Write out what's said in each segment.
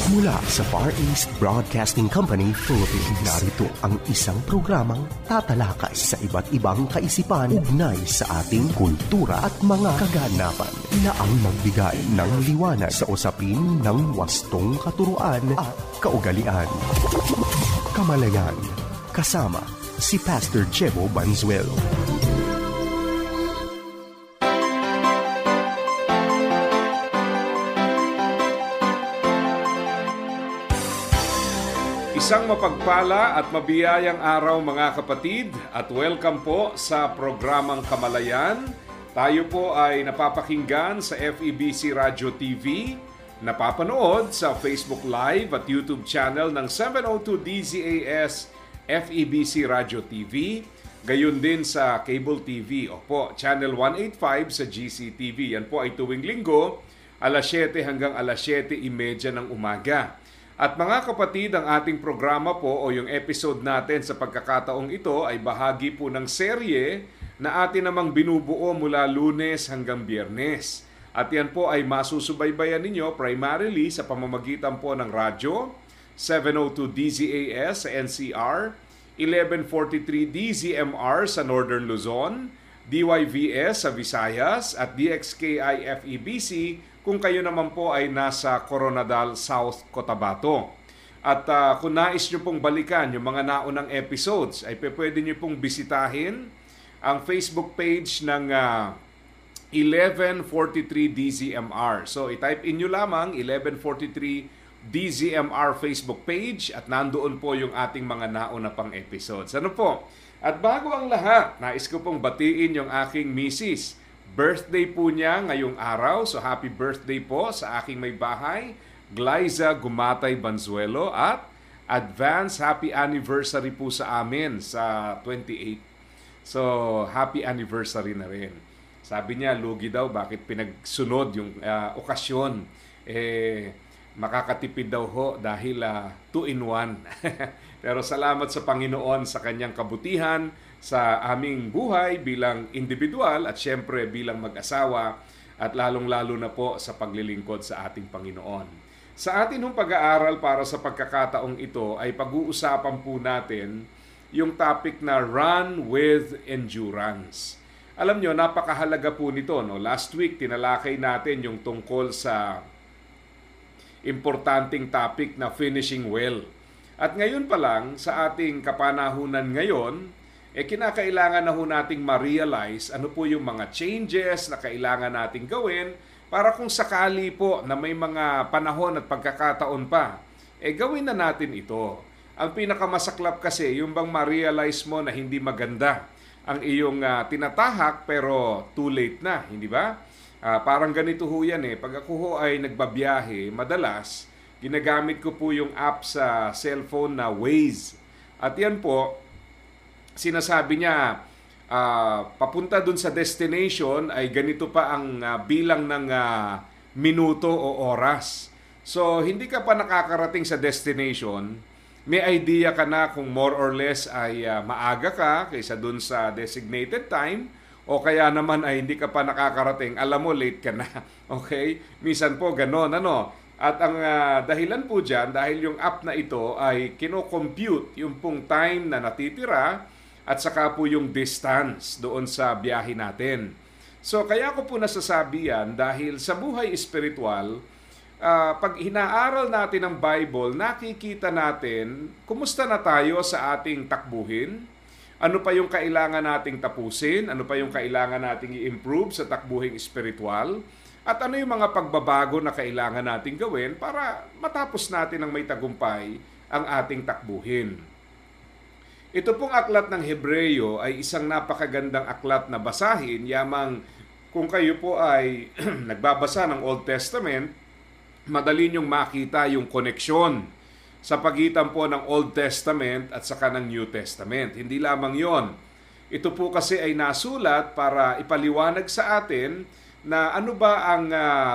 Mula sa Far East Broadcasting Company, Philippines, narito ang isang programang tatalakay sa iba't ibang kaisipan ugnay sa ating kultura at mga kaganapan na ang magbigay ng liwanag sa usapin ng wastong katuruan at kaugalian. Kamalayan, kasama si Pastor Jebo Banzuelo. Isang mapagpala at mabiyayang araw mga kapatid at welcome po sa programang Kamalayan. Tayo po ay napapakinggan sa FEBC Radio TV, napapanood sa Facebook Live at YouTube channel ng 702 DZAS FEBC Radio TV, gayon din sa Cable TV, Channel 185 sa GCTV. Yan po ay tuwing linggo, alas 7 hanggang alas 7:30 ng umaga. At mga kapatid, ang ating programa po o yung episode natin sa pagkakataong ito ay bahagi po ng serye na atin namang binubuo mula Lunes hanggang Biyernes. At yan po ay masusubaybayan ninyo primarily sa pamamagitan po ng radyo, 702 DZAS sa NCR, 1143 DZMR sa Northern Luzon, DYVS sa Visayas at DXKI FEBC kung kayo naman po ay nasa Coronadal, South Cotabato. At kung nais nyo pong balikan yung mga naunang episodes, ay pwede nyo pong bisitahin ang Facebook page ng 1143 DZMR. So, i-type in nyo lamang 1143 DZMR Facebook page at nandoon po yung ating mga nauna pang episodes. Ano po? At bago ang lahat, nais ko pong batiin yung aking misis. Birthday po niya ngayong araw, so happy birthday po sa aking may bahay, Glyza Gumatay Banzuelo, at advance happy anniversary po sa amin sa 28. So, happy anniversary na rin. Sabi niya, lugi daw, bakit pinagsunod yung okasyon? Makakatipid daw ho dahil 2-in-1. Pero salamat sa Panginoon sa kanyang kabutihan sa aming buhay bilang individual at syempre bilang mag-asawa at lalong-lalo na po sa paglilingkod sa ating Panginoon. Sa atin hong pag-aaral para sa pagkakataong ito ay pag-uusapan po natin yung topic na Run with Endurance. Alam nyo, napakahalaga po nito. No? Last week, tinalakay natin yung tungkol sa importanteng topic na finishing well. At ngayon pa lang, sa ating kapanahunan ngayon, kinakailangan na ho nating ma-realize ano po yung mga changes na kailangan nating gawin para kung sakali po na may mga panahon at pagkakataon pa, gawin na natin ito. Ang pinakamasaklap kasi, yung bang ma-realize mo na hindi maganda ang iyong tinatahak pero too late na, hindi ba? Parang ganito ho yan Pag ako ho ay nagbabiyahe, madalas, ginagamit ko po yung app sa cellphone na Waze. At yan po, sinasabi niya, papunta dun sa destination ay ganito pa ang bilang ng minuto o oras. So, hindi ka pa nakakarating sa destination, may idea ka na kung more or less ay maaga ka kaysa dun sa designated time, o kaya naman ay hindi ka pa nakakarating, alam mo late ka na. Okay? Minsan po ganon, At ang dahilan po dyan, dahil yung app na ito ay kino-compute yung pong time na natitira at saka po yung distance doon sa biyahe natin. So kaya ko po nasasabi yan dahil sa buhay espiritual, pag inaaral natin ang Bible, nakikita natin kumusta na tayo sa ating takbuhin, ano pa yung kailangan nating tapusin, ano pa yung kailangan nating i-improve sa takbuhing espiritual, at ano yung mga pagbabago na kailangan nating gawin para matapos natin ng may tagumpay ang ating takbuhin. Ito pong aklat ng Hebreyo ay isang napakagandang aklat na basahin, yamang kung kayo po ay nagbabasa ng Old Testament, madali niyong makita yung koneksyon sa pagitan po ng Old Testament at saka ng New Testament. Hindi lamang yon. Ito po kasi ay nasulat para ipaliwanag sa atin na ano ba ang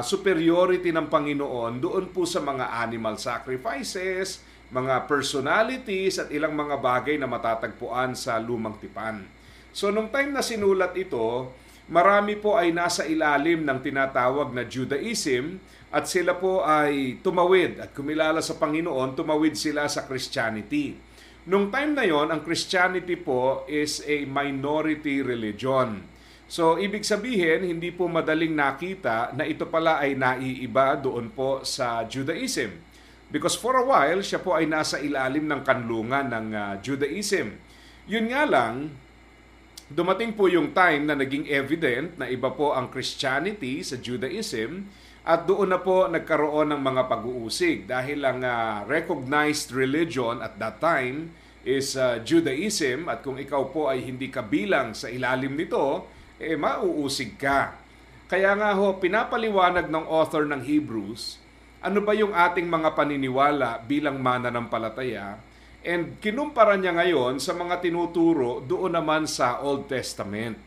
superiority ng Panginoon doon po sa mga animal sacrifices, mga personalities at ilang mga bagay na matatagpuan sa Lumang Tipan. So nung time na sinulat ito, marami po ay nasa ilalim ng tinatawag na Judaism at sila po ay tumawid at kumilala sa Panginoon, tumawid sila sa Christianity. Nung time na yon, ang Christianity po is a minority religion. So, ibig sabihin, hindi po madaling nakita na ito pala ay naiiba doon po sa Judaism. Because for a while, siya po ay nasa ilalim ng kanlungan ng Judaism. Yun nga lang, dumating po yung time na naging evident na iba po ang Christianity sa Judaism at doon na po nagkaroon ng mga pag-uusig dahil ang recognized religion at that time is Judaism at kung ikaw po ay hindi kabilang sa ilalim nito, mauusig ka. Kaya nga ho, pinapaliwanag ng author ng Hebrews, ano ba yung ating mga paniniwala bilang mananampalataya. And kinumpara niya ngayon sa mga tinuturo doon naman sa Old Testament.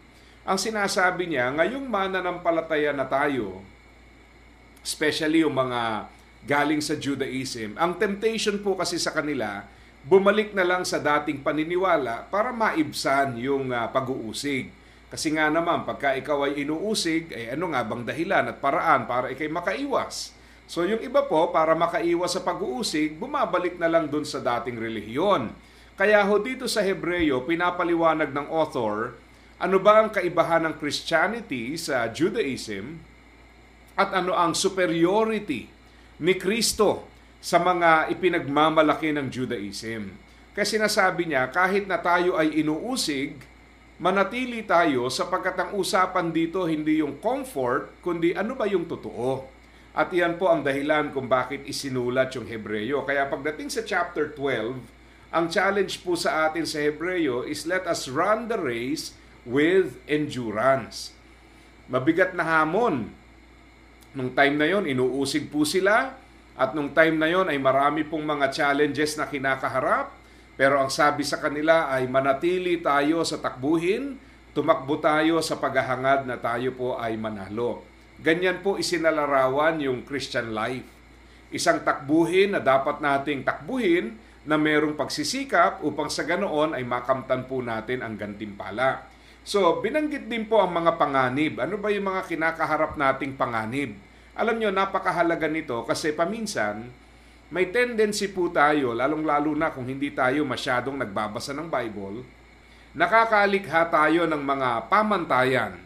Ang sinasabi niya, ngayong mananampalataya na tayo, especially yung mga galing sa Judaism, ang temptation po kasi sa kanila, bumalik na lang sa dating paniniwala para maibsan yung pag-uusig. Kasi nga naman, pagka ikaw ay inuusig, ano nga bang dahilan at paraan para ikay makaiwas? So yung iba po, para makaiwas sa pag-uusig, bumabalik na lang dun sa dating relihiyon. Kaya ho dito sa Hebreo, pinapaliwanag ng author, ano ba ang kaibahan ng Christianity sa Judaism at ano ang superiority ni Kristo sa mga ipinagmamalaki ng Judaism. Kasi sinasabi niya, kahit na tayo ay inuusig, manatili tayo sapagkat ang usapan dito hindi yung comfort, kundi ano ba yung totoo. At iyan po ang dahilan kung bakit isinulat yung Hebreo. Kaya pagdating sa chapter 12, ang challenge po sa atin sa Hebreo is let us run the race with endurance. Mabigat na hamon. Nung time na yon, inuusig po sila at nung time na yon ay marami pong mga challenges na kinakaharap. Pero ang sabi sa kanila ay manatili tayo sa takbuhin, tumakbo tayo sa paghahangad na tayo po ay manalo. Ganyan po isinalarawan yung Christian life. Isang takbuhin na dapat nating takbuhin na merong pagsisikap upang sa ganoon ay makamtan po natin ang gantimpala. So, binanggit din po ang mga panganib. Ano ba yung mga kinakaharap nating panganib? Alam nyo, napakahalaga nito kasi paminsan, may tendency po tayo, lalong-lalo na kung hindi tayo masyadong nagbabasa ng Bible, nakakalikha tayo ng mga pamantayan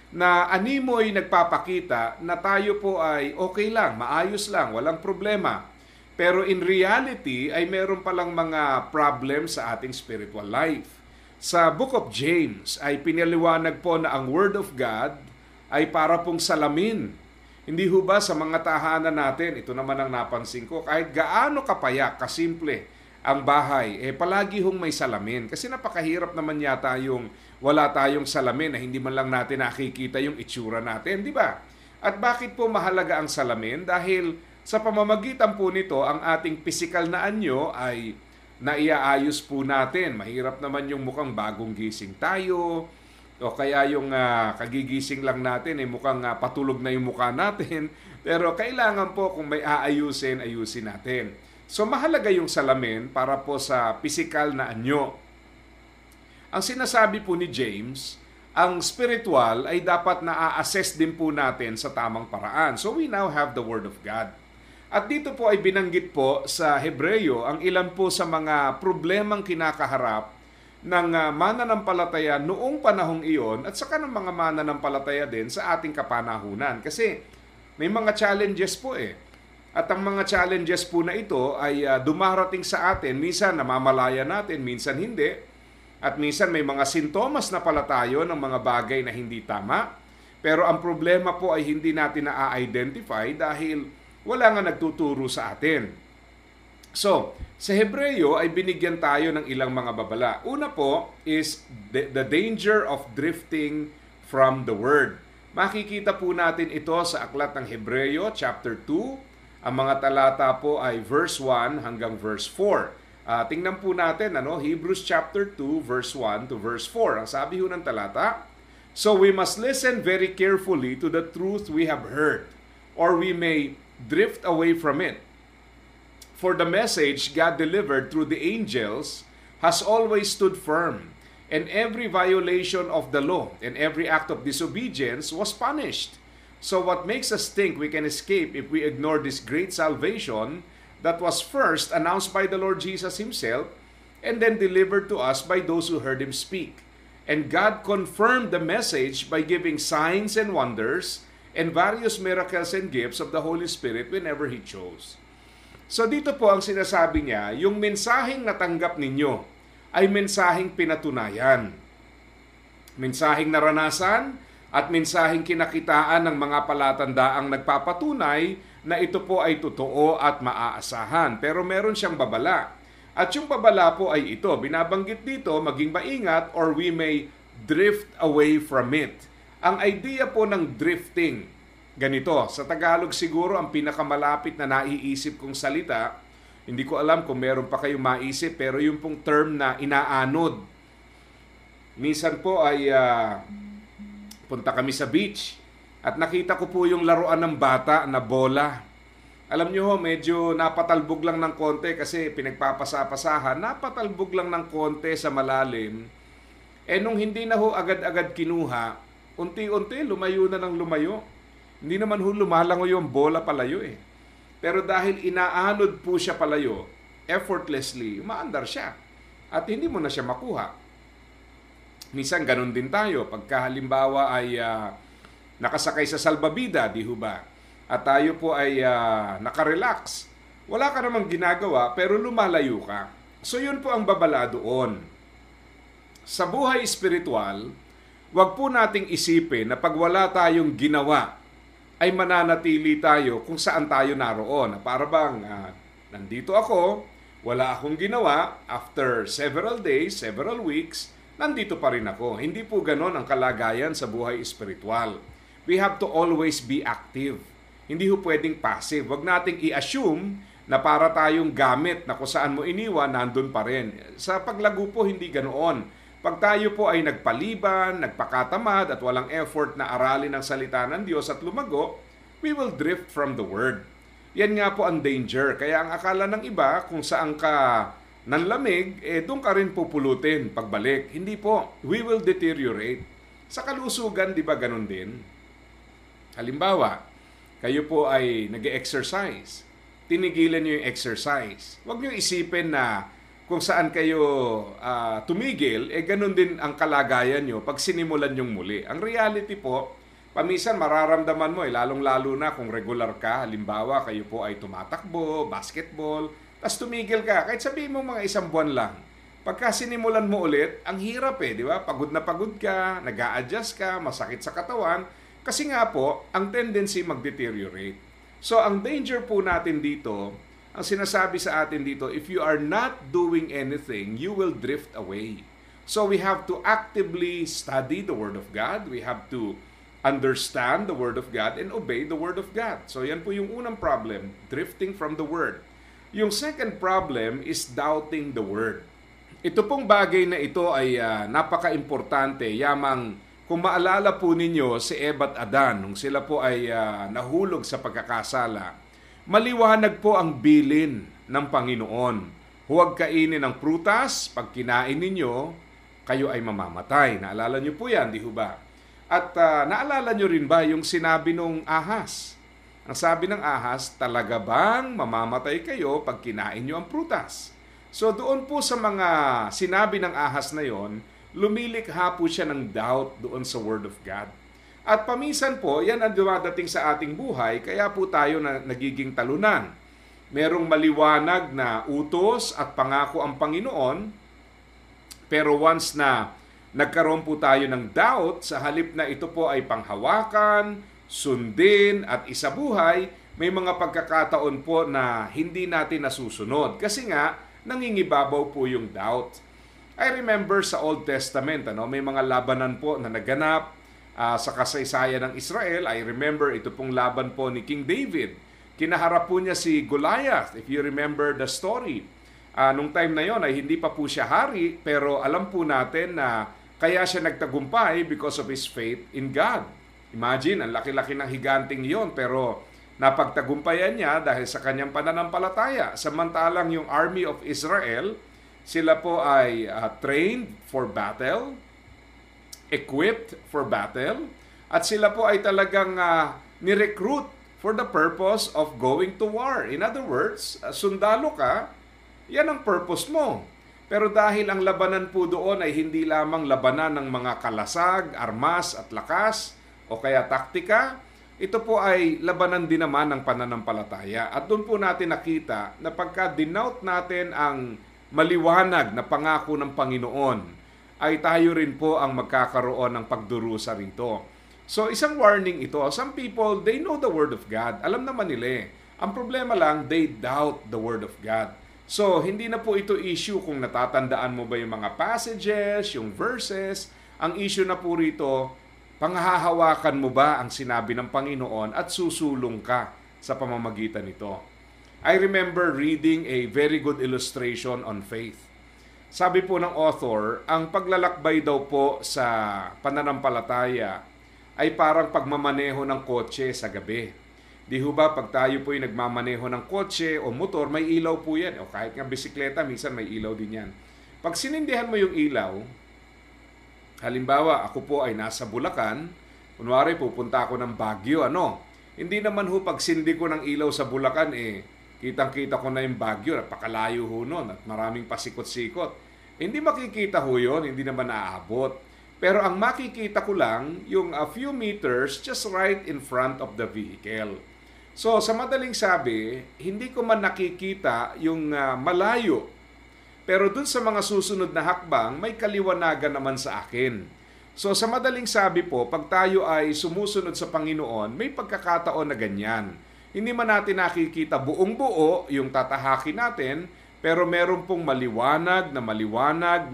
na animoy nagpapakita na tayo po ay okay lang, maayos lang, walang problema. Pero in reality ay meron palang mga problems sa ating spiritual life. Sa Book of James ay pinaliwanag po na ang Word of God ay para pong salamin. Hindi ho ba sa mga tahanan natin, ito naman ang napansin ko, kahit gaano kapayak, kasimple ang bahay, palagi hong may salamin. Kasi napakahirap naman yata yung wala tayong salamin na hindi man lang natin nakikita yung itsura natin, di ba? At bakit po mahalaga ang salamin? Dahil sa pamamagitan po nito, ang ating pisikal na anyo ay naiaayos po natin. Mahirap naman yung mukhang bagong gising tayo, o kaya yung kagigising lang natin, mukhang patulog na yung mukha natin. Pero kailangan po kung may ayusin natin. So mahalaga yung salamin para po sa pisikal na anyo. Ang sinasabi po ni James, ang spiritual ay dapat na-assess din po natin sa tamang paraan. So we now have the Word of God. At dito po ay binanggit po sa Hebreo ang ilan po sa mga problemang kinakaharap ng mananampalataya noong panahong iyon at saka ng mga mananampalataya din sa ating kapanahunan. Kasi may mga challenges po At ang mga challenges po na ito ay dumarating sa atin. Minsan namamalaya natin, minsan hindi. At minsan may mga sintomas na pala tayo ng mga bagay na hindi tama. Pero ang problema po ay hindi natin na-identify dahil wala nga nagtuturo sa atin. So, sa Hebreo ay binigyan tayo ng ilang mga babala. Una po is the danger of drifting from the Word. Makikita po natin ito sa aklat ng Hebreo, chapter 2. Ang mga talata po ay verse 1 hanggang verse 4. Tingnan po natin, Hebrews chapter 2, verse 1 to verse 4. Ang sabi ho ng talata, so we must listen very carefully to the truth we have heard, or we may drift away from it. For the message God delivered through the angels has always stood firm. And every violation of the law and every act of disobedience was punished. So what makes us think we can escape if we ignore this great salvation that was first announced by the Lord Jesus Himself and then delivered to us by those who heard Him speak? And God confirmed the message by giving signs and wonders and various miracles and gifts of the Holy Spirit whenever He chose. So dito po ang sinasabi niya, yung mensaheng natanggap ninyo ay mensaheng pinatunayan. Mensaheng naranasan at mensaheng kinakitaan ng mga palatandaang nagpapatunay na ito po ay totoo at maaasahan. Pero meron siyang babala. At yung babala po ay ito, binabanggit dito, maging maingat or we may drift away from it. Ang idea po ng drifting, ganito, sa Tagalog siguro ang pinakamalapit na naiisip kong salita, hindi ko alam kung meron pa kayong maisip, pero yung pong term na inaanod. Minsan po ay punta kami sa beach at nakita ko po yung laruan ng bata na bola. Alam nyo ho, medyo napatalbog lang ng konti kasi pinagpapasapasahan, napatalbog lang ng konti sa malalim. Nung hindi na ho agad-agad kinuha, unti-unti lumayo na ng lumayo. Hindi naman ho lumalango yung bola palayo eh. Pero dahil inaanod po siya palayo, effortlessly, umaandar siya. At hindi mo na siya makuha. Minsan ganun din tayo. Pagka halimbawa ay nakasakay sa salbabida, di ho ba? At tayo po ay nakarelax. Wala ka namang ginagawa pero lumalayo ka. So yun po ang babala doon. Sa buhay espiritual, wag po nating isipin na pag wala tayong ginawa, ay mananatili tayo kung saan tayo naroon. Para bang nandito ako, wala akong ginawa, after several days, several weeks, nandito pa rin ako. Hindi po ganon ang kalagayan sa buhay espiritual. We have to always be active. Hindi po pwedeng passive. Huwag nating i-assume na para tayong gamit na kung saan mo iniwan, nandun pa rin. Sa paglago po, hindi ganoon. Pag tayo po ay nagpaliban, nagpakatamad at walang effort na aralin ang salita ng Diyos at lumago, we will drift from the Word. Yan nga po ang danger. Kaya ang akala ng iba, kung saan ka nanlamig, doon ka rin pupulutin pagbalik. Hindi po. We will deteriorate. Sa kalusugan, di ba ganun din? Halimbawa, kayo po ay nag-exercise. Tinigilan nyo yung exercise. Huwag nyo isipin na kung saan kayo tumigil, ganun din ang kalagayan nyo pag sinimulan nyong muli. Ang reality po, paminsan mararamdaman mo, lalong-lalo na kung regular ka. Halimbawa, kayo po ay tumatakbo, basketball, tapos tumigil ka, kahit sabihin mo mga 1 buwan lang. Pagka sinimulan mo ulit, ang hirap di ba? Pagod na pagod ka, nag-a-adjust ka, masakit sa katawan. Kasi nga po, ang tendency mag-deteriorate. So, ang danger po natin dito, ang sinasabi sa atin dito, if you are not doing anything, you will drift away. So, we have to actively study the Word of God. We have to understand the Word of God and obey the Word of God. So, yan po yung unang problem, drifting from the Word. Yung second problem is doubting the Word. Ito pong bagay na ito ay napaka-importante. Yamang kung maalala po ninyo si Eva at Adan, nung sila po ay nahulog sa pagkakasala, maliwanag po ang bilin ng Panginoon. Huwag kainin ng prutas, pag kinain ninyo, kayo ay mamamatay. Naalala nyo po yan, di ho ba? At naalala nyo rin ba yung sinabi nung ahas? Ang sabi ng ahas, talaga bang mamamatay kayo pag kinain nyo ang prutas? So doon po sa mga sinabi ng ahas na yon, lumilikha po siya ng doubt doon sa Word of God. At paminsan po, yan ang dumadating sa ating buhay, kaya po tayo nagiging talunan. Merong maliwanag na utos at pangako ang Panginoon, pero once na nagkaroon po tayo ng doubt, sa halip na ito po ay panghawakan, sundin at isabuhay, may mga pagkakataon po na hindi natin nasusunod. Kasi nga, nangingibabaw po yung doubt. I remember sa Old Testament, may mga labanan po na naganap sa kasaysayan ng Israel. I remember ito pong laban po ni King David. Kinaharap po niya si Goliath, if you remember the story. Nung time na yon ay hindi pa po siya hari, pero alam po natin na kaya siya nagtagumpay because of his faith in God. Imagine, ang laki-laki ng higanting yon, pero napagtagumpayan niya dahil sa kanyang pananampalataya. Samantalang yung army of Israel Sila po ay trained for battle, equipped for battle, at sila po ay talagang ni-recruit for the purpose of going to war. In other words, sundalo ka, yan ang purpose mo. Pero dahil ang labanan po doon ay hindi lamang labanan ng mga kalasag, armas at lakas o kaya taktika, ito po ay labanan din naman ng pananampalataya. At doon po natin nakita na pagka denout natin ang maliwanag na pangako ng Panginoon, ay tayo rin po ang magkakaroon ng pagdurusa rito. So isang warning ito. Some people, they know the Word of God. Alam naman nila eh. Ang problema lang, they doubt the Word of God. So, hindi na po ito issue kung natatandaan mo ba yung mga passages, yung verses. Ang issue na po rito, panghahawakan mo ba ang sinabi ng Panginoon at susulong ka sa pamamagitan nito. I remember reading a very good illustration on faith. Sabi po ng author, ang paglalakbay daw po sa pananampalataya ay parang pagmamaneho ng kotse sa gabi. Di ho ba, pag tayo po yung nagmamaneho ng kotse o motor, may ilaw po yan. O kahit nga bisikleta, minsan may ilaw din yan. Pag sinindihan mo yung ilaw, halimbawa, ako po ay nasa Bulacan, kunwari pupunta ako ng Baguio, hindi naman ho pag sindi ko ng ilaw sa Bulacan, kitang-kita ko na yung Baguio, napakalayo ho nun, at maraming pasikot-sikot. Hindi makikita ho yun, hindi naman naaabot. Pero ang makikita ko lang, yung a few meters just right in front of the vehicle. So, sa madaling sabi, hindi ko man nakikita yung malayo. Pero dun sa mga susunod na hakbang, may kaliwanagan naman sa akin. So, sa madaling sabi po, pag tayo ay sumusunod sa Panginoon, may pagkakataon na ganyan. Hindi man natin nakikita buong buo yung tatahakin natin, pero meron pong maliwanag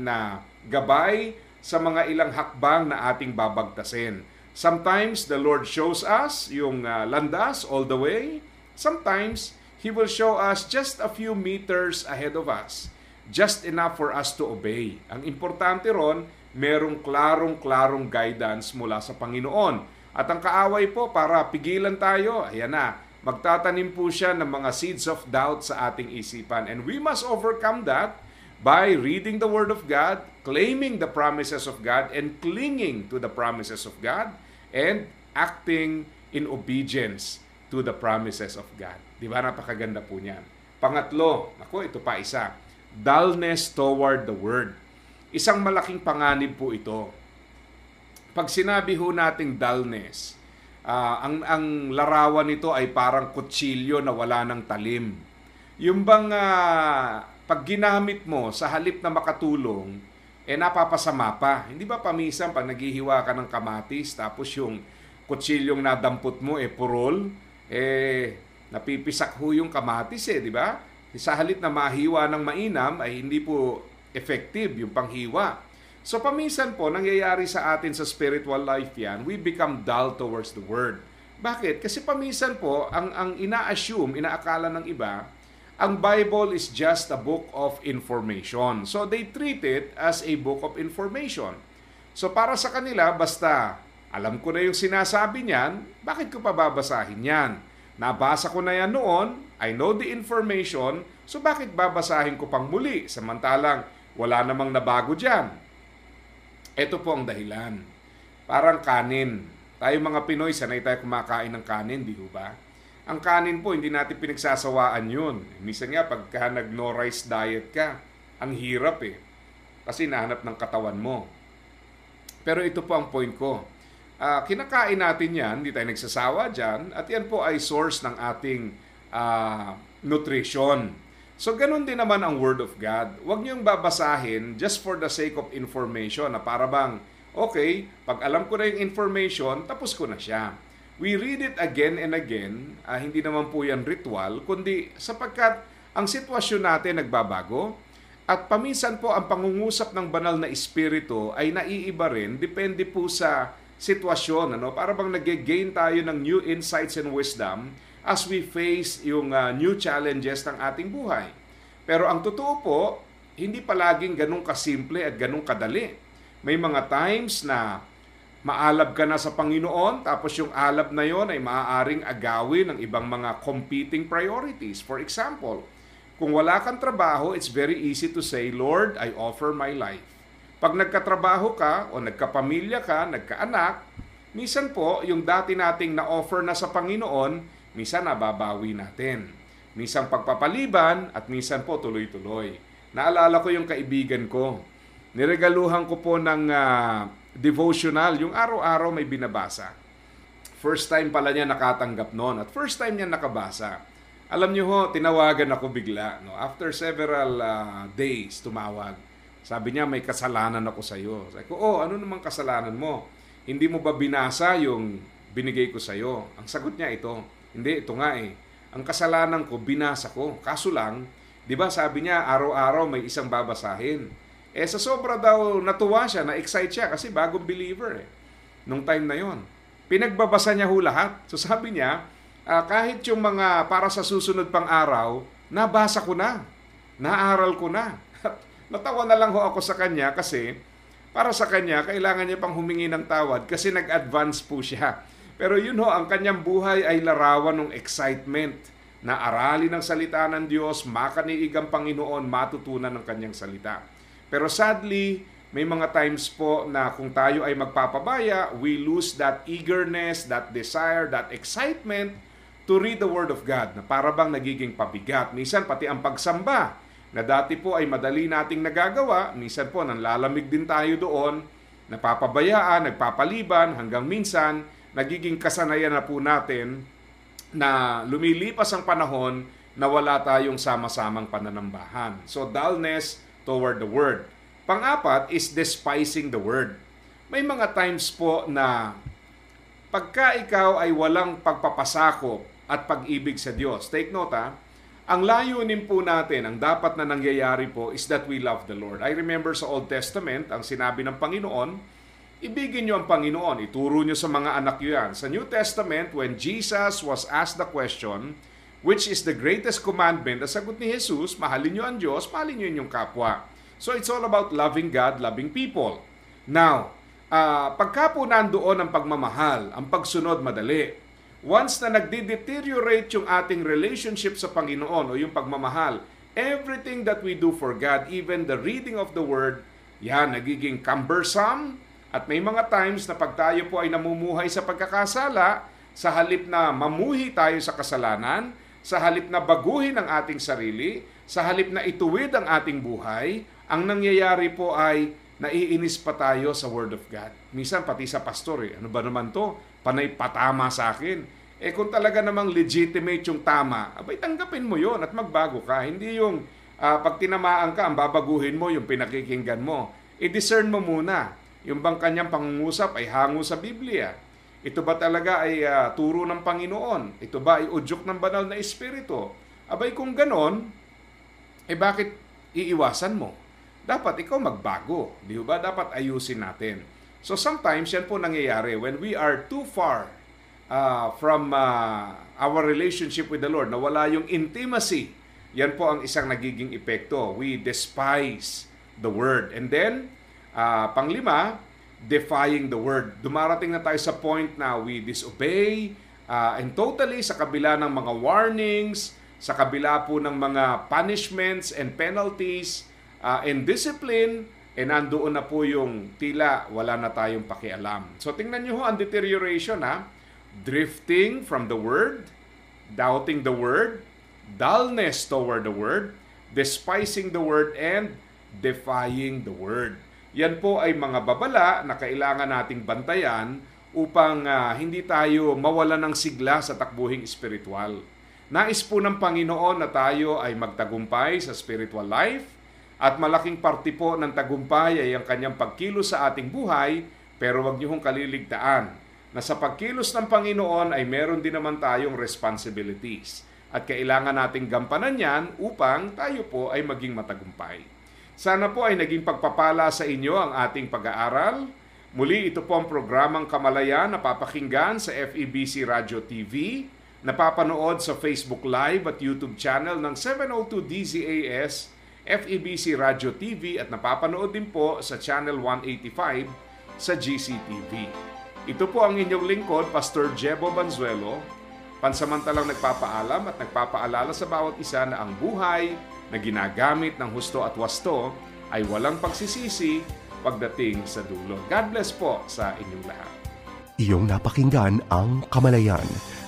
na gabay sa mga ilang hakbang na ating babagtasin. Sometimes the Lord shows us yung landas all the way. Sometimes He will show us just a few meters ahead of us. Just enough for us to obey. Ang importante ron, merong klarong guidance mula sa Panginoon. At ang kaaway po, para pigilan tayo, ayan na, magtatanim po siya ng mga seeds of doubt sa ating isipan. And we must overcome that by reading the Word of God, claiming the promises of God, and clinging to the promises of God, and acting in obedience to the promises of God. Di ba? Napakaganda po niyan. Pangatlo, ito pa isa, dullness toward the Word. Isang malaking panganib po ito. Pag sinabi ho nating dullness, ang larawan nito ay parang kutsilyo na wala ng talim. Yung bang pag ginamit mo sa halip na makatulong, napapasama pa. Hindi ba pamisan pag naghihiwa ka ng kamatis, tapos yung kutsilyong nadampot mo, purol, napipisak ho yung kamatis, di ba? Sa halip na mahiwa ng mainam, ay hindi po effective yung panghiwa. So paminsan po, nangyayari sa atin sa spiritual life yan, we become dull towards the Word. Bakit? Kasi paminsan po, ang inaakala ng iba, ang Bible is just a book of information. So they treat it as a book of information. So para sa kanila, basta alam ko na yung sinasabi niyan, bakit ko pa babasahin yan? Nabasa ko na yan noon, I know the information, so bakit babasahin ko pang muli? Samantalang wala namang nabago dyan. Ito po ang dahilan. Parang kanin. Tayo mga Pinoy, sanay tayo kumakain ng kanin, di ba? Ang kanin po, hindi natin pinagsasawaan yun. Minsan nga, pagka nag-no rice diet ka, ang hirap kasi nahanap ng katawan mo. Pero ito po ang point ko. Kinakain natin yan, hindi tayo nagsasawa dyan, at yan po ay source ng ating nutrition. So, ganun din naman ang Word of God. Huwag niyong babasahin just for the sake of information na para bang, okay, pag alam ko na yung information, tapos ko na siya. We read it again and again, hindi naman po yan ritual, kundi sapagkat ang sitwasyon natin nagbabago at paminsan po ang pangungusap ng banal na espiritu ay naiiba rin, depende po sa sitwasyon. Para bang nag-gain tayo ng new insights and wisdom as we face yung new challenges ng ating buhay. Pero ang totoo po, hindi palaging ganun kasimple at ganun kadali. May mga times na maalab ka na sa Panginoon, tapos yung alab na yon ay maaaring agawin ng ibang mga competing priorities. For example, Kung wala kang trabaho, it's very easy to say, Lord, I offer my life. Pag nagkatrabaho ka o nagkapamilya ka, nagkaanak, minsan po, yung dati nating na-offer na sa Panginoon, minsan nababawi natin. Minsan pagpapaliban at minsan po tuloy-tuloy. Naalala ko yung kaibigan ko. Niregaluhan ko po ng devotional, yung araw-araw may binabasa. First time pala niya nakatanggap noon at first time niya nakabasa. Alam niyo ho, tinawagan ako bigla. No? After several days, tumawag. Sabi niya, may kasalanan ako sa iyo. Sabi ko, ano namang kasalanan mo? Hindi mo ba binasa yung binigay ko sa iyo? Ang sagot niya ito, hindi, ito nga eh. Ang kasalanan ko, binasa ko. Kaso lang, di ba sabi niya, araw-araw may isang babasahin. Sa sobra daw natuwa siya, na-excite siya kasi bagong believer eh. Nung time na yon. Pinagbabasa niya ho lahat. So sabi niya, kahit yung mga para sa susunod pang araw, nabasa ko na. Naaral ko na. Natawa na lang ho ako sa kanya kasi para sa kanya, kailangan niya pang humingi ng tawad kasi nag-advance po siya. Pero yun ho, ang kanyang buhay ay larawan ng excitement na aralin ng salita ng Diyos, makaniig ang Panginoon, matutunan ng kanyang salita. Pero sadly, may mga times po na kung tayo ay magpapabaya, we lose that eagerness, that desire, that excitement to read the Word of God na para bang nagiging pabigat. Minsan pati ang pagsamba na dati po ay madali nating nagagawa, minsan po nanlalamig din tayo doon, napapabayaan, nagpapaliban, hanggang minsan nagiging kasanayan na po natin na lumilipas ang panahon na wala tayong sama-samang pananambahan. So dullness toward the Word. Pang-apat is despising the Word. May mga times po na pagka ikaw ay walang pagpapasakop at pag-ibig sa Diyos, take note ang layunin po natin, ang dapat na nangyayari po is that we love the Lord. I remember sa Old Testament, ang sinabi ng Panginoon, ibigin nyo ang Panginoon, ituro nyo sa mga anak nyo yan. Sa New Testament, when Jesus was asked the question, which is the greatest commandment, ang sagot ni Jesus, mahalin nyo ang Diyos, mahalin nyo inyong kapwa. So it's all about loving God, loving people. Now, pagka po nandoon ang pagmamahal, ang pagsunod madali, once na nagde-deteriorate yung ating relationship sa Panginoon o yung pagmamahal, everything that we do for God, even the reading of the Word, yan, nagiging cumbersome. At may mga times na pag tayo po ay namumuhay sa pagkakasala, sa halip na mamuhi tayo sa kasalanan, sa halip na baguhin ang ating sarili, sa halip na ituwid ang ating buhay, ang nangyayari po ay naiinis pa tayo sa Word of God. Minsan pati sa pastor, ano ba naman to? Panay patama sa akin. Kung talaga namang legitimate yung tama, abay tanggapin mo yon at magbago ka. Hindi yung pag tinamaan ka, ang babaguhin mo yung pinakikinggan mo. I-discern mo muna. Yung bang kanyang pangungusap ay hango sa Biblia. Ito ba talaga ay turo ng Panginoon? Ito ba ay udyok ng banal na espiritu? Abay kung ganon, bakit iiwasan mo? Dapat ikaw magbago. Di ba? Dapat ayusin natin. So sometimes yan po nangyayari when we are too far from our relationship with the Lord, na wala yung intimacy. Yan po ang isang nagiging epekto. We despise the Word. And then, panglima, defying the Word. Dumarating na tayo sa point na we disobey and totally sa kabila ng mga warnings, sa kabila po ng mga punishments and penalties and discipline, nandoon na po yung tila wala na tayong pakialam. So tingnan nyo ho ang deterioration drifting from the Word, doubting the Word, dullness toward the Word, despising the Word, and defying the Word. Yan po ay mga babala na kailangan nating bantayan upang hindi tayo mawala ng sigla sa takbuhing espiritual. Nais po ng Panginoon na tayo ay magtagumpay sa spiritual life, at malaking parte po ng tagumpay ay ang kanyang pagkilos sa ating buhay, pero huwag niyo hong kaliligtaan na sa pagkilos ng Panginoon ay meron din naman tayong responsibilities at kailangan nating gampanan yan upang tayo po ay maging matagumpay. Sana po ay naging pagpapala sa inyo ang ating pag-aaral. Muli, ito po ang programang Kamalayan na papakinggan sa FEBC Radio TV, napapanood sa Facebook Live at YouTube channel ng 702 DZAS FEBC Radio TV at napapanood din po sa Channel 185 sa GCTV. Ito po ang inyong lingkod, Pastor Jebo Banzuelo, Pansamantalang nagpapaalam at nagpapaalala sa bawat isa na ang buhay na ginagamit ng husto at wasto ay walang pagsisisi pagdating sa dulo. God bless po sa inyong lahat. Iyong napakinggan ang Kamalayan.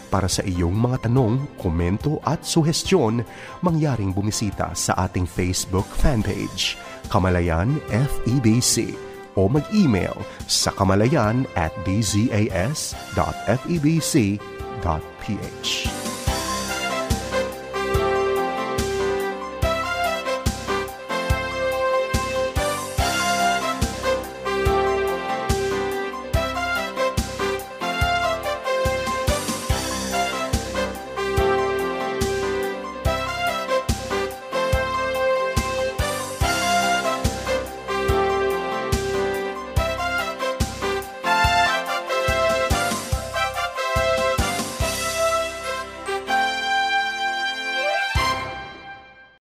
Para sa iyong mga tanong, komento at suhestyon, mangyaring bumisita sa ating Facebook fanpage, Kamalayan FEBC, o mag-email sa kamalayan@dzas.febc.ph.